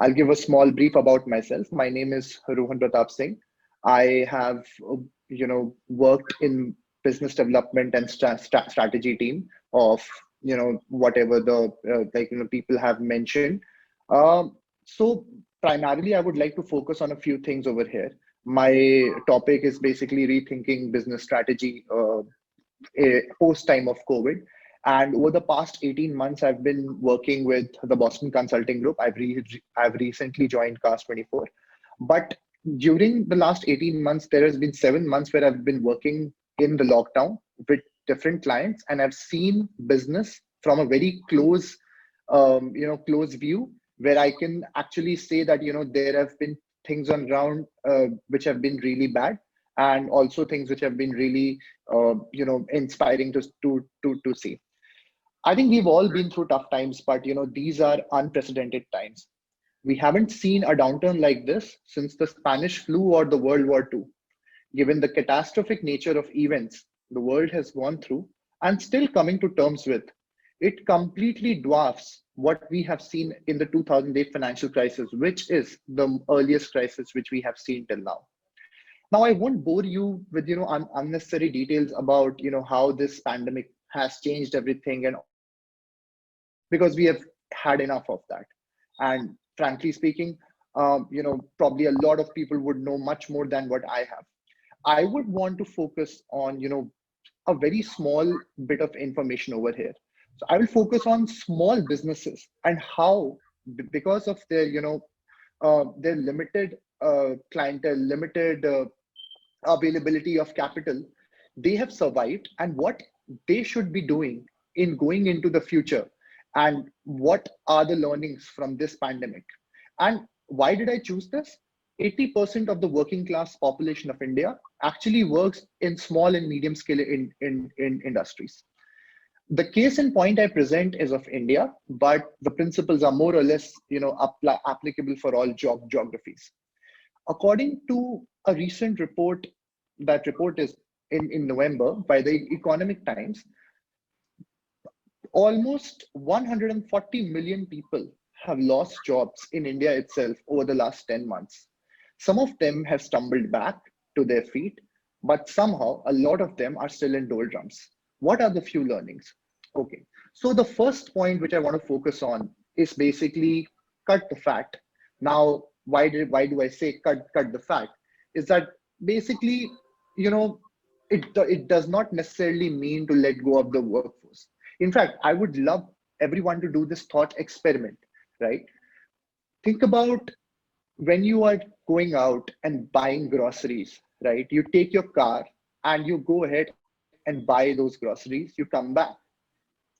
I'll give a small brief about myself. My name is Rohan Pratap Singh. I have, worked in business development and strategy team of, whatever the people have mentioned. So primarily, I would like to focus on a few things over here. My topic is basically rethinking business strategy post time of COVID. And over the past 18 months, I've been working with the Boston Consulting Group. I've recently joined Cast 24. But during the last 18 months, there has been 7 months where I've been working in the lockdown with different clients, and I've seen business from a very close view, where I can actually say that, there have been things on ground which have been really bad, and also things which have been really, inspiring to see. I think we've all been through tough times, but these are unprecedented times. We haven't seen a downturn like this since the Spanish flu or the World War II. Given the catastrophic nature of events the world has gone through and still coming to terms with, it completely dwarfs what we have seen in the 2008 financial crisis, which is the earliest crisis which we have seen till now. Now, I won't bore you with unnecessary details about how this pandemic has changed everything and because we have had enough of that. And frankly speaking, probably a lot of people would know much more than what I have. I would want to focus on, a very small bit of information over here. So I will focus on small businesses and how, because of their limited clientele, limited availability of capital, they have survived, and what they should be doing in going into the future, and what are the learnings from this pandemic. And why did I choose this? 80% of the working class population of India actually works in small and medium scale in industries. The case in point I present is of India, but the principles are more or less applicable for all geographies. According to a recent report, that report is in November by the Economic Times, almost 140 million people have lost jobs in India itself over the last 10 months. Some of them have stumbled back to their feet, but somehow a lot of them are still in doldrums. What are the few learnings? Okay, so the first point which I want to focus on is basically cut the fat. Now, why do I say cut the fat? Is that basically, it does not necessarily mean to let go of the workforce. In fact, I would love everyone to do this thought experiment, right? Think about when you are going out and buying groceries, right? You take your car and you go ahead and buy those groceries, you come back.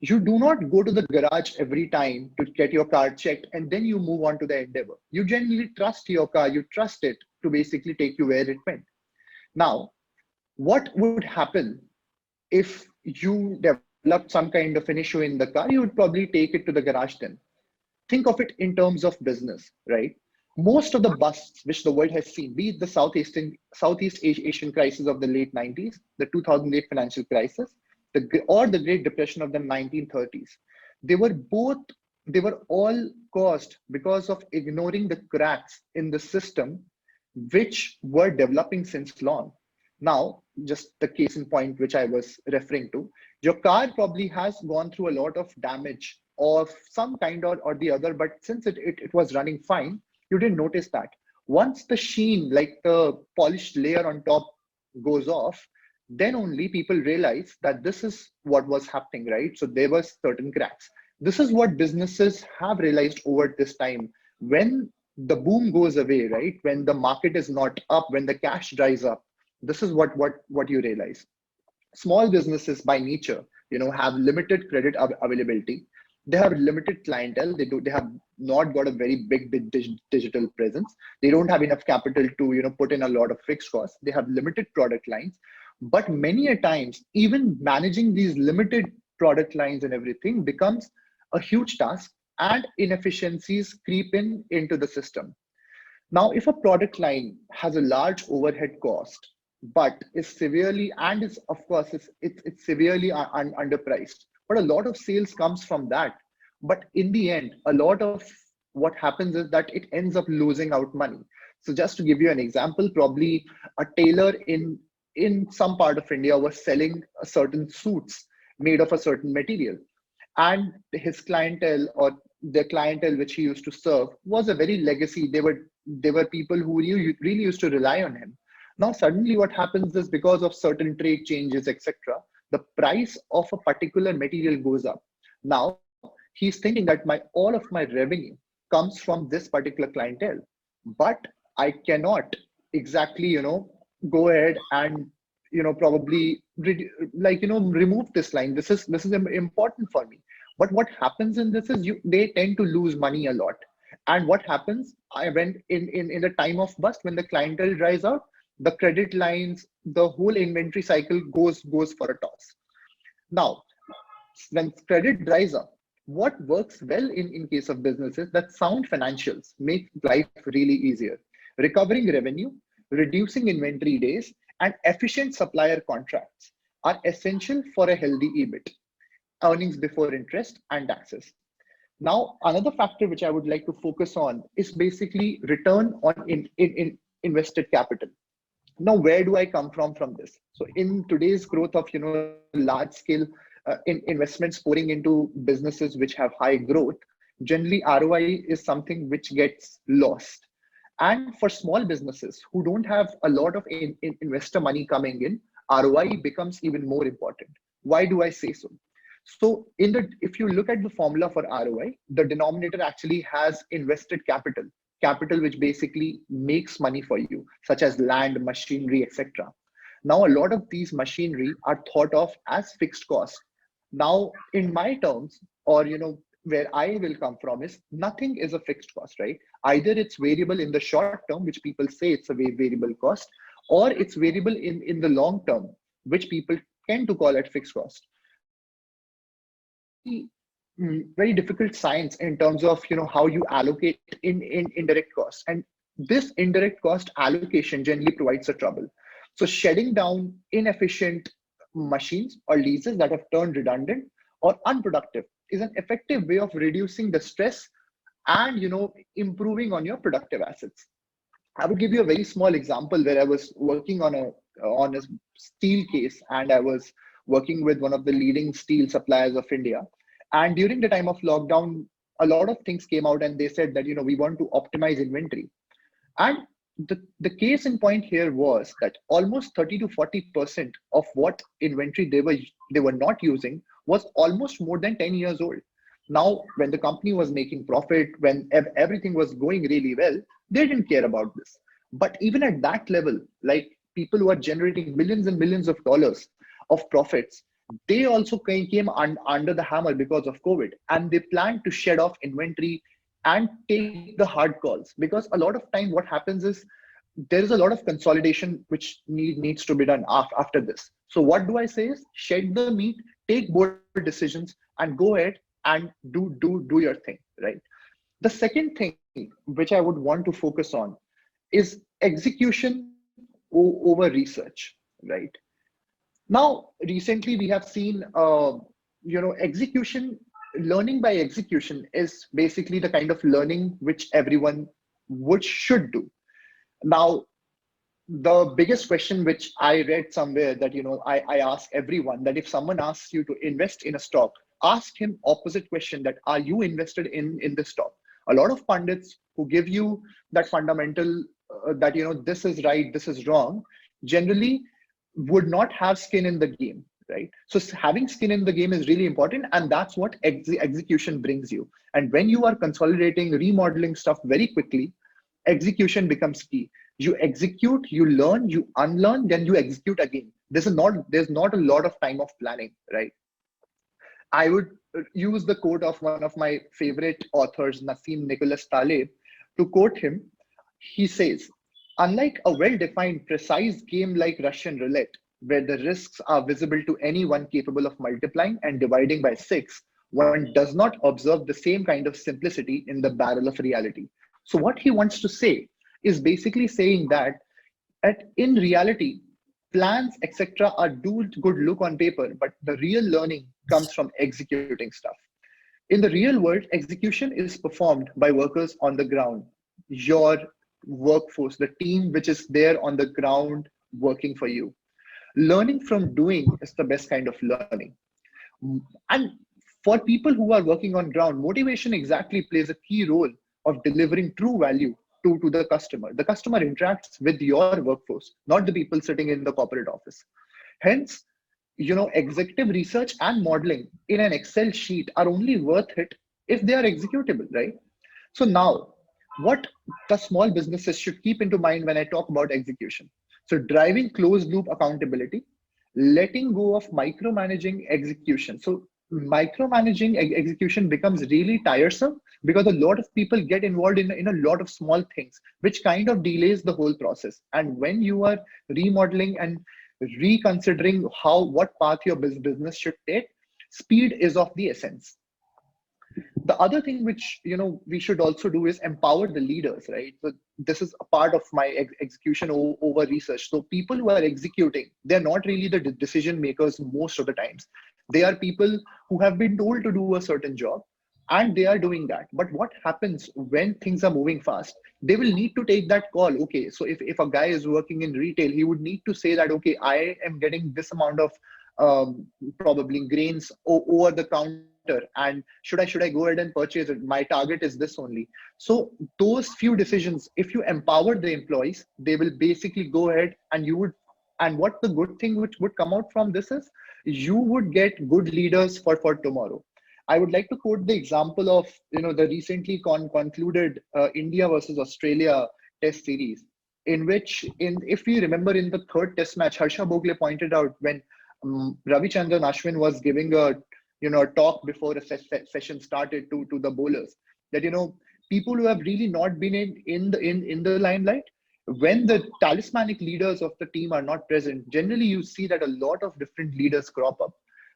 You do not go to the garage every time to get your car checked and then you move on to the endeavor. You genuinely trust your car, you trust it to basically take you where it went. Now, what would happen if you developed some kind of an issue in the car? You would probably take it to the garage then. Think of it in terms of business, right? Most of the busts which the world has seen, be it the Southeast Asian crisis of the late 90s, the 2008 financial crisis, or the Great Depression of the 1930s, they were all caused because of ignoring the cracks in the system which were developing since long. Now, just the case in point which I was referring to, your car probably has gone through a lot of damage of some kind or the other, but since it was running fine, you didn't notice that. Once the sheen, like the polished layer on top, goes off, then only people realize that this is what was happening, right? So there were certain cracks. This is what businesses have realized over this time. When the boom goes away, right? When the market is not up, when the cash dries up, this is what you realize. Small businesses by nature, have limited credit availability. They have limited clientele. They have not got a very big digital presence. They don't have enough capital to put in a lot of fixed costs. They have limited product lines. But many a times, even managing these limited product lines and everything becomes a huge task, and inefficiencies creep into the system. Now, if a product line has a large overhead cost, but is severely, and is of course it's severely underpriced, but a lot of sales comes from that. But in the end, a lot of what happens is that it ends up losing out money. So just to give you an example, probably a tailor in some part of India was selling a certain suits made of a certain material, and his clientele, or the clientele which he used to serve, was a very legacy. They were people who really used to rely on him. Now suddenly what happens is, because of certain trade changes, etc., the price of a particular material goes up. Now he's thinking that my all of my revenue comes from this particular clientele, but I cannot exactly, go ahead and, probably remove this line. This is important for me. But what happens in this is, they tend to lose money a lot. And what happens, I went in the time of bust, when the clientele dries out, the credit lines, the whole inventory cycle goes for a toss. Now, when credit dries up, what works well in case of businesses, that sound financials make life really easier. Recovering revenue, reducing inventory days, and efficient supplier contracts are essential for a healthy EBIT, earnings before interest and taxes. Now, another factor which I would like to focus on is basically return on in invested capital. Now, where do I come from this? So in today's growth of, large scale investments pouring into businesses which have high growth, generally ROI is something which gets lost. And for small businesses who don't have a lot of investor money coming in, ROI becomes even more important. Why do I say so? So if you look at the formula for ROI, the denominator actually has invested capital which basically makes money for you, such as land, machinery, etc. Now, a lot of these machinery are thought of as fixed cost. Now, in my terms, or where I will come from, is nothing is a fixed cost, right? Either it's variable in the short term, which people say it's a variable cost, or it's variable in the long term, which people tend to call it fixed cost. Now, this is a very difficult science in terms of how you allocate in indirect costs, and this indirect cost allocation generally provides a trouble. So shedding down inefficient machines or leases that have turned redundant or unproductive is an effective way of reducing the stress and improving on your productive assets. I would give you a very small example where I was working on a steel case, and I was working with one of the leading steel suppliers of India. And during the time of lockdown, a lot of things came out, and they said that we want to optimize inventory. And the case in point here was that almost 30 to 40% of what inventory they were not using was almost more than 10 years old. Now, when the company was making profit, when everything was going really well, they didn't care about this. But even at that level, like people who are generating millions and millions of dollars of profits, they also came under the hammer because of COVID, and they planned to shed off inventory and take the hard calls. Because a lot of time what happens is, there is a lot of consolidation which needs to be done after this. So what do I say is, shed the meat, take bold decisions, and go ahead and do your thing, right? The second thing which I would want to focus on is execution over research, right? Now, recently we have seen, execution, learning by execution is basically the kind of learning which everyone should do. Now, the biggest question which I read somewhere, that I ask everyone, that if someone asks you to invest in a stock, ask him opposite question, that are you invested in this stock? A lot of pundits who give you that fundamental, that this is right, this is wrong, generally would not have skin in the game, right? So having skin in the game is really important, and that's what execution brings you. And when you are consolidating, remodeling stuff very quickly, execution becomes key. You execute, you learn, you unlearn, then you execute again. There's not a lot of time of planning, right? I would use the quote of one of my favorite authors, Nassim Nicholas Taleb. To quote him, he says, unlike a well-defined, precise game like Russian roulette, where the risks are visible to anyone capable of multiplying and dividing by 6, one does not observe the same kind of simplicity in the barrel of reality. So what he wants to say is basically saying that in reality, plans, etc., are do good look on paper, but the real learning comes from executing stuff. In the real world, execution is performed by workers on the ground. Your workforce, the team which is there on the ground working for you. Learning from doing is the best kind of learning. And for people who are working on ground, motivation exactly plays a key role of delivering true value to the customer. The customer interacts with your workforce, not the people sitting in the corporate office. Hence, executive research and modeling in an Excel sheet are only worth it if they are executable, right? So now, what the small businesses should keep into mind when I talk about execution. So driving closed loop accountability, letting go of micromanaging execution. So micromanaging execution becomes really tiresome because a lot of people get involved in a lot of small things, which kind of delays the whole process. And when you are remodeling and reconsidering what path your business should take, speed is of the essence. The other thing which we should also do is empower the leaders, right? So this is a part of my execution over research. So people who are executing, they're not really the decision makers most of the times. They are people who have been told to do a certain job, and they are doing that. But what happens when things are moving fast? They will need to take that call. Okay, so if a guy is working in retail, he would need to say that, okay, I am getting this amount of probably grains over the counter, and should I go ahead and purchase it? My target is this only. So those few decisions, if you empower the employees, they will basically go ahead, and what the good thing which would come out from this is, you would get good leaders for tomorrow. I would like to quote the example of the recently concluded India versus Australia test series, in which, if we remember, in the third test match, Harsha Bogle pointed out when Ravichandran Ashwin was giving a talk before a session started to the bowlers, that people who have really not been in the limelight, when the talismanic leaders of the team are not present, generally you see that a lot of different leaders crop up,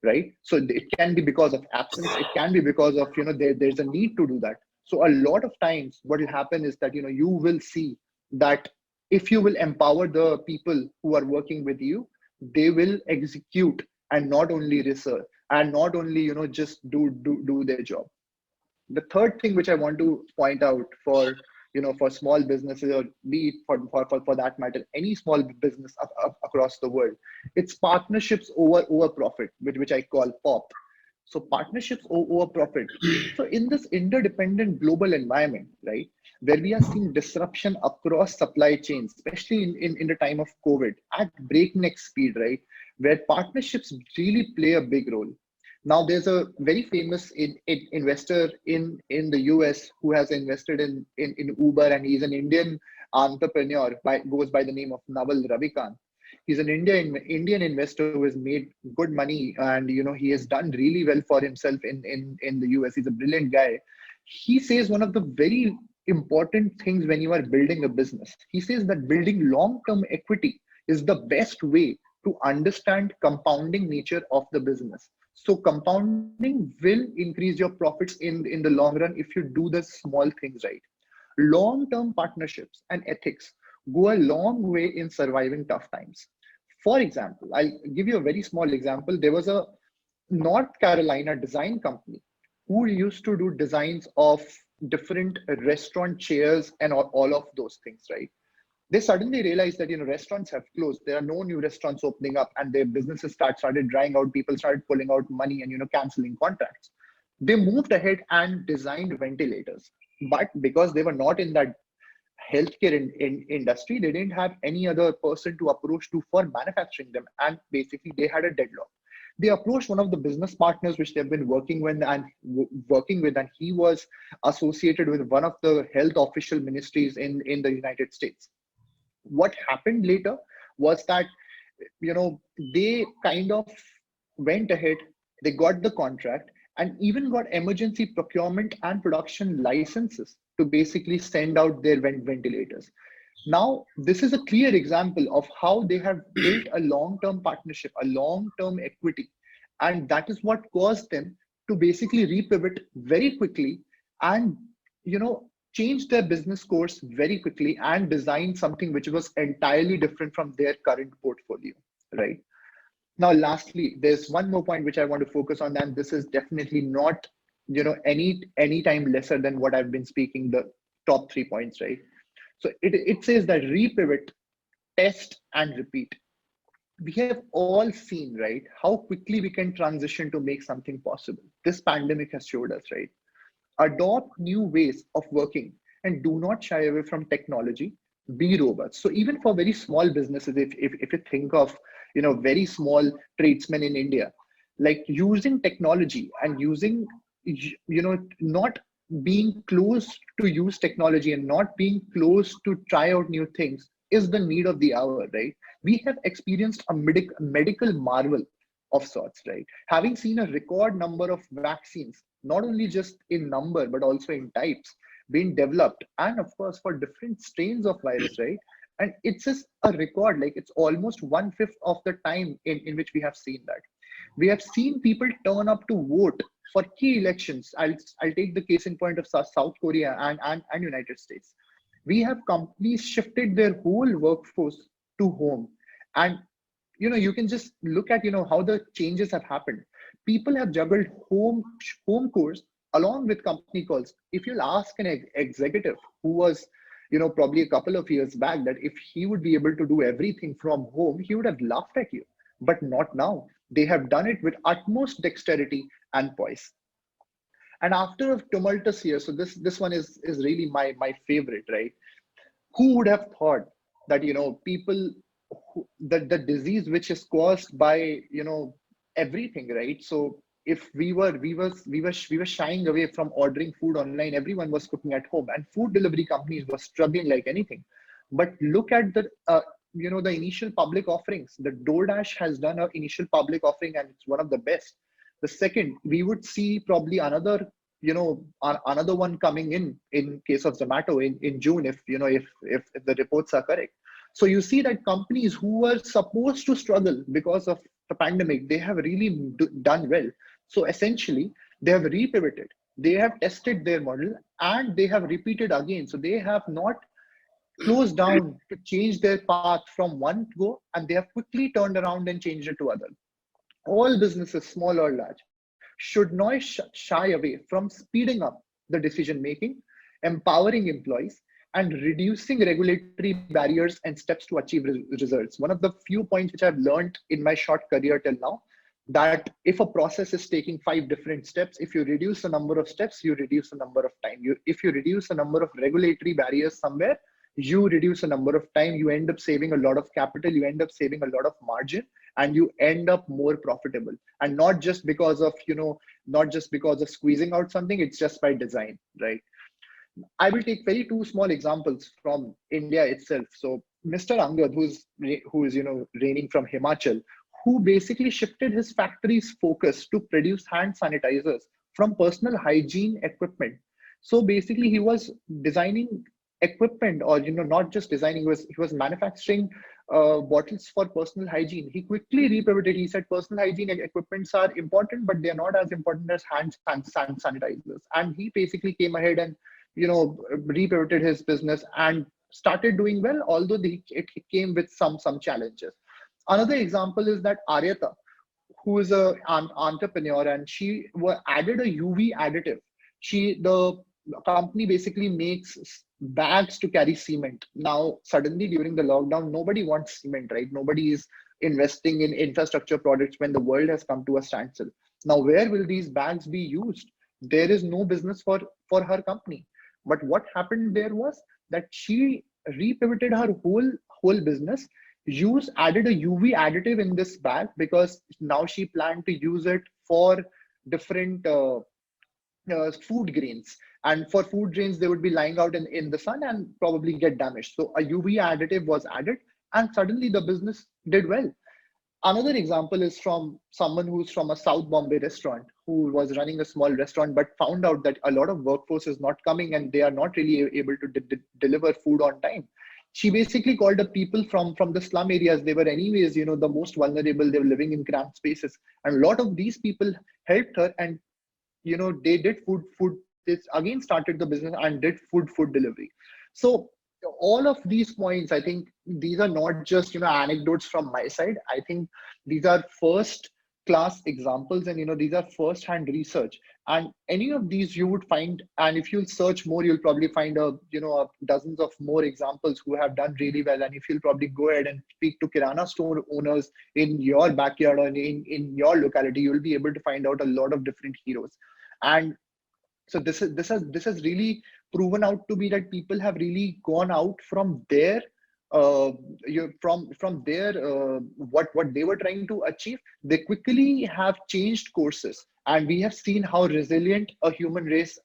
right? So it can be because of absence, it can be because of there's a need to do that. So a lot of times what will happen is that you will see that if you will empower the people who are working with you, they will execute and not only research, and not only just do their job. The third thing which I want to point out for for small businesses, or be it for that matter any small business across the world, it's partnerships over profit, which I call pop. So partnerships over profit. So in this interdependent global environment, right, where we are seeing disruption across supply chains, especially in the time of COVID at breakneck speed, right, where partnerships really play a big role. Now, there's a very famous investor in the US who has invested in Uber, and he's an Indian entrepreneur, goes by the name of Naval Ravikant. He's an Indian investor who has made good money, and he has done really well for himself in the US. He's a brilliant guy. He says one of the very important things when you are building a business, he says that building long-term equity is the best way to understand compounding nature of the business. So compounding will increase your profits in the long run if you do the small things right. Long-term partnerships and ethics go a long way in surviving tough times. For example, I'll give you a very small example. There was a North Carolina design company who used to do designs of different restaurant chairs and all of those things, right? They suddenly realized that restaurants have closed. There are no new restaurants opening up, and their businesses started drying out. People started pulling out money and canceling contracts. They moved ahead and designed ventilators, but because they were not in that healthcare industry, they didn't have any other person to approach to for manufacturing them, and basically they had a deadlock. They approached one of the business partners which they've been working with, and he was associated with one of the health official ministries in the United States. What happened later was that they kind of went ahead, they got the contract, and even got emergency procurement and production licenses to basically send out their ventilators. Now, this is a clear example of how they have built a long-term partnership, a long-term equity, and that is what caused them to basically repivot very quickly, and change their business course very quickly, and design something which was entirely different from their current portfolio, right? Now, lastly, there's one more point which I want to focus on, and this is definitely not any time lesser than what I've been speaking, the top 3 points, right? So it says that repivot, test, and repeat. We have all seen, right, how quickly we can transition to make something possible. This pandemic has showed us, right? Adopt new ways of working and do not shy away from technology. Be robust. So even for very small businesses, if you think of very small tradesmen in India, like using technology and using not being close to use technology and not being close to try out new things is the need of the hour, right? We have experienced a medical marvel of sorts, right? Having seen a record number of vaccines, not only just in number, but also in types being developed, and of course for different strains of virus, right? And it's just a record, like it's almost 1/5 of the time in which we have seen that. We have seen people turn up to vote for key elections. I'll take the case in point of South Korea and United States. We have companies shifted their whole workforce to home. And you can just look at how the changes have happened. People have juggled home course along with company calls. If you'll ask an executive who was probably a couple of years back, that if he would be able to do everything from home, he would have laughed at you. But not now. They have done it with utmost dexterity and poise. And after a tumultuous year, so this one is really my favorite, right? Who would have thought that people the disease which is caused by everything, right? So if we were shying away from ordering food online, everyone was cooking at home, and food delivery companies were struggling like anything. But look at the initial public offerings. The DoorDash has done an initial public offering, and it's one of the best. The second, we would see probably another one coming in case of Zomato in June, if the reports are correct. So you see that companies who were supposed to struggle because of the pandemic, they have really done well. So essentially, they have repivoted, they have tested their model, and they have repeated again. So they have not closed down to change their path from one go, and they have quickly turned around and changed it to other. All businesses, small or large, should not shy away from speeding up the decision making, empowering employees, and reducing regulatory barriers and steps to achieve results. One of the few points which I've learned in my short career till now, that if a process is taking 5 different steps, if you reduce the number of steps, you reduce the number of time. If you reduce the number of regulatory barriers somewhere, you reduce the number of time, you end up saving a lot of capital, you end up saving a lot of margin, and you end up more profitable. And not just because of squeezing out something, it's just by design, right? I will take very two small examples from India itself. So Mr. Angad, who is reigning from Himachal, who basically shifted his factory's focus to produce hand sanitizers from personal hygiene equipment. So basically, he was designing equipment, or not just designing, he was manufacturing bottles for personal hygiene. He quickly repivoted. He said personal hygiene equipments are important, but they are not as important as hand sanitizers. And he basically came ahead and repivoted his business and started doing well, although it came with some challenges. Another example is that Aryata, who is an entrepreneur, and she added a UV additive. The company basically makes bags to carry cement. Now, suddenly during the lockdown, nobody wants cement, right? Nobody is investing in infrastructure projects when the world has come to a standstill. Now, where will these bags be used? There is no business for her company. But what happened there was that she repivoted her whole business, added a UV additive in this bag, because now she planned to use it for different food grains. And for food grains, they would be lying out in the sun and probably get damaged. So a UV additive was added, and suddenly the business did well. Another example is from someone who's from a South Bombay restaurant, who was running a small restaurant, but found out that a lot of workforce is not coming and they are not really able to deliver food on time. She basically called up people from the slum areas. They were anyways, the most vulnerable. They were living in cramped spaces. And a lot of these people helped her, and they did food. They again started the business and did food delivery. So all of these points, I think these are not just anecdotes from my side. I think these are first class examples, and these are first hand research, and any of these you would find, and if you'll search more, you'll probably find dozens of more examples who have done really well. And if you'll probably go ahead and speak to kirana store owners in your backyard or in your locality, you'll be able to find out a lot of different heroes. And so this has really proven out to be that people have really gone out from their uh, from their what they were trying to achieve. They quickly have changed courses, and we have seen how resilient a human race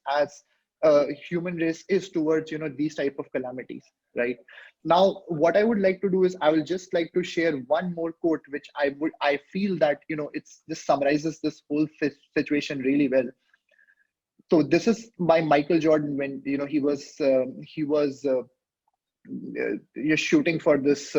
is towards these type of calamities, right? Now what I would like to do is, I will just like to share one more quote, which I feel that it's just summarizes this whole situation really well. So this is by Michael Jordan, when he was you're shooting for this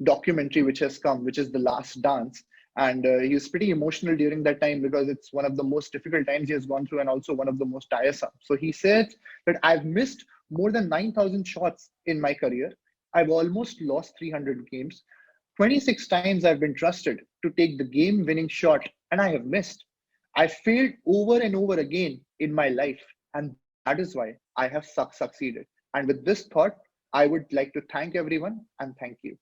documentary which has come, which is The Last Dance. And he was pretty emotional during that time, because it's one of the most difficult times he has gone through, and also one of the most tiresome. So he said that I've missed more than 9,000 shots in my career. I've almost lost 300 games. 26 times I've been trusted to take the game winning shot, and I have missed. I failed over and over again in my life, and that is why I have succeeded. And with this thought, I would like to thank everyone and thank you.